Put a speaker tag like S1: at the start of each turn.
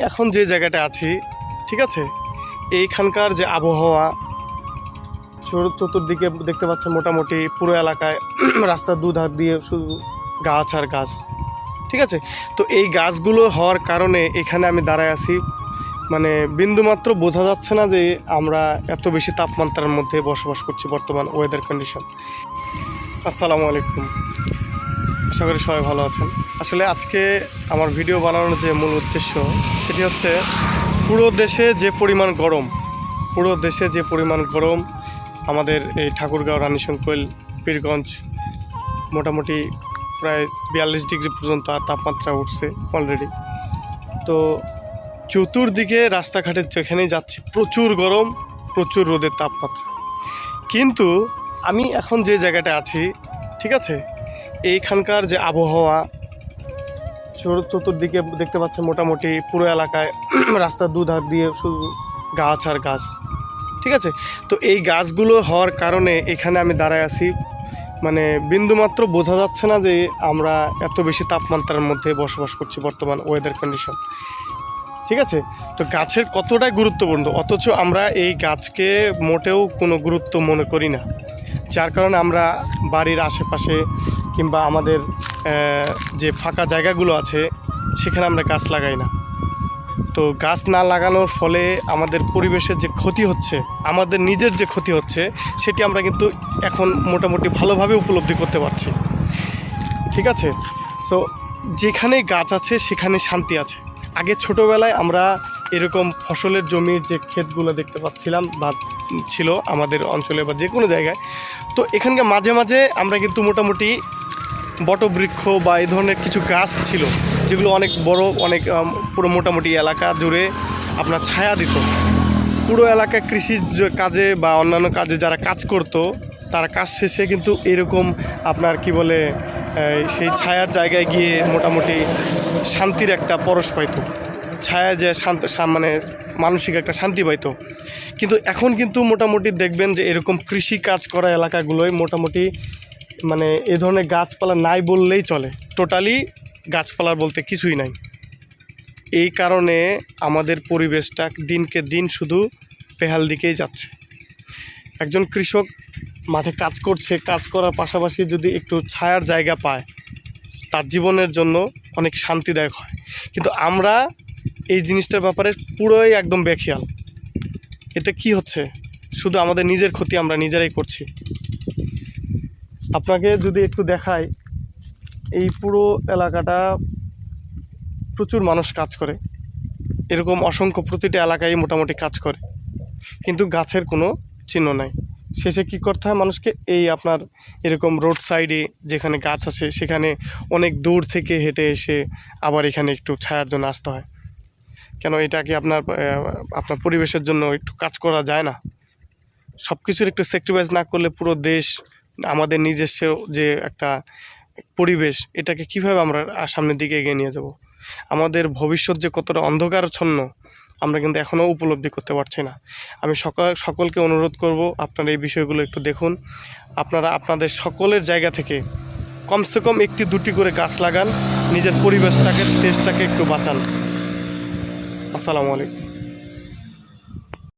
S1: এখন যে জায়গাটা আছি, ঠিক আছে, এইখানকার যে আবহাওয়া, চতুর্দিকে দেখতে পাচ্ছেন মোটামুটি পুরো এলাকায় রাস্তার দুধার দিয়ে শুধু গাছ আর গাছ, ঠিক আছে। তো এই গাছগুলো হওয়ার কারণে এখানে আমি দাঁড়ায় আছি, মানে বিন্দুমাত্র বোঝা যাচ্ছে না যে আমরা এত বেশি তাপমাত্রার মধ্যে বসবাস করছি বর্তমান ওয়েদার কন্ডিশন। আসসালামু আলাইকুম, আশা করি সবাই ভালো আছেন। আসলে আজকে আমার ভিডিও বানানোর যে মূল উদ্দেশ্য সেটি হচ্ছে পুরো দেশে যে পরিমাণ গরম আমাদের এই ঠাকুরগাঁও, রানীশংকৈল, পীরগঞ্জ মোটামুটি প্রায় 42 ডিগ্রি পর্যন্ত তাপমাত্রা উঠছে অলরেডি। তো চতুর্দিকে রাস্তাঘাটে যেখানেই যাচ্ছি প্রচুর গরম, প্রচুর রোদের তাপমাত্রা। কিন্তু আমি এখন যে জায়গাটা আছি, ঠিক আছে, এইখানকার যে আবহাওয়া, চতুর্দিকে দেখতে পাচ্ছেন মোটামুটি পুরো এলাকায় রাস্তার দুধার দিয়ে শুধু গাছ আর গাছ, ঠিক আছে। তো এই গাছগুলো হওয়ার কারণে এখানে আমি দাঁড়ায় আছি, মানে বিন্দুমাত্র বোঝা যাচ্ছে না যে আমরা এত বেশি তাপমাত্রার মধ্যে বসবাস করছি বর্তমান ওয়েদার কন্ডিশন, ঠিক আছে। তো গাছের কতটাই গুরুত্বপূর্ণ, অথচ আমরা এই গাছকে মোটেও কোনো গুরুত্ব মনে করি না, যার কারণে আমরা বাড়ির আশেপাশে কিংবা আমাদের যে ফাঁকা জায়গাগুলো আছে সেখানে আমরা গাছ লাগাই না। তো গাছ না লাগানোর ফলে আমাদের পরিবেশের যে ক্ষতি হচ্ছে, আমাদের নিজের যে ক্ষতি হচ্ছে, সেটি আমরা কিন্তু এখন মোটামুটি ভালোভাবে উপলব্ধি করতে পারছি, ঠিক আছে। তো যেখানে গাছ আছে সেখানে শান্তি আছে। আগে ছোটোবেলায় আমরা এরকম ফসলের জমির যে ক্ষেতগুলো দেখতে পাচ্ছিলাম বা ছিল আমাদের অঞ্চলে বা যে কোনো জায়গায়, তো এখানকার মাঝে মাঝে আমরা কিন্তু মোটামুটি বটবৃক্ষ বা এই ধরনের কিছু গাছ ছিল যেগুলো অনেক বড়, অনেক পুরো মোটামুটি এলাকা জুড়ে আপনার ছায়া দিত। পুরো এলাকায় কৃষি কাজে বা অন্যান্য কাজে যারা কাজ করতো তারা কাজ শেষে কিন্তু এরকম আপনার কি বলে সেই ছায়ার জায়গায় গিয়ে মোটামুটি শান্তির একটা পরশ পাইতো, ছায়া যে মানে মানসিক একটা শান্তি পাইতো। কিন্তু এখন কিন্তু মোটামুটি দেখবেন যে এরকম কৃষি কাজ করা এলাকাগুলোয় মোটামুটি মানে এ ধরনের গাছপালা নাই বললেই চলে, টোটালি গাছপালা বলতে কিছুই নাই। এই কারণে আমাদের পরিবেশটা দিনকে দিন শুধু বেহাল দিকেই যাচ্ছে। একজন কৃষক মাঠে কাজ করছে, কাজ করার পাশাপাশি যদি একটু ছায়ার জায়গা পায় তার জীবনের জন্য অনেক শান্তিদায়ক হয়। কিন্তু আমরা এই জিনিসটার ব্যাপারে পুরোই একদম বেখেয়াল। এতে কি হচ্ছে, শুধু আমাদের নিজের ক্ষতি আমরা নিজেরাই করছি। আপনাকে যদি একটু দেখাই, এই পুরো এলাকাটা প্রচুর মানুষ কাজ করে, এরকম অসংখ্য প্রতিটা এলাকায় মোটামুটি কাজ করে, কিন্তু গাছের কোনো চিহ্ন নাই। শেষে কী করতে হয় মানুষকে, এই আপনার এরকম রোড সাইডে যেখানে গাছ আছে সেখানে অনেক দূর থেকে হেঁটে এসে আবার এখানে একটু ছায়ার জন্য আসতে হয়। কেন, এটা কি আপনার পরিবেশের জন্য একটু কাজ করা যায় না? সব কিছুর একটু স্যাক্রিফাইস না করলে পুরো দেশ, আমাদের নিজস্ব যে একটা পরিবেশ, এটাকে কিভাবে আমরা সামনের দিকে এগিয়ে নিয়ে যাব? আমাদের ভবিষ্যৎ যে কতটা অন্ধকারচ্ছন্ন আমরা কিন্তু এখনও উপলব্ধি করতে পারছি না। আমি সকলকে অনুরোধ করব, আপনারা এই বিষয়গুলো একটু দেখুন। আপনারা আপনাদের সকলের জায়গা থেকে কমসে কম 1-2টি করে গাছ লাগান, নিজের পরিবেশটাকে, দেশটাকে একটু বাঁচান। আসসালামু আলাইকুম।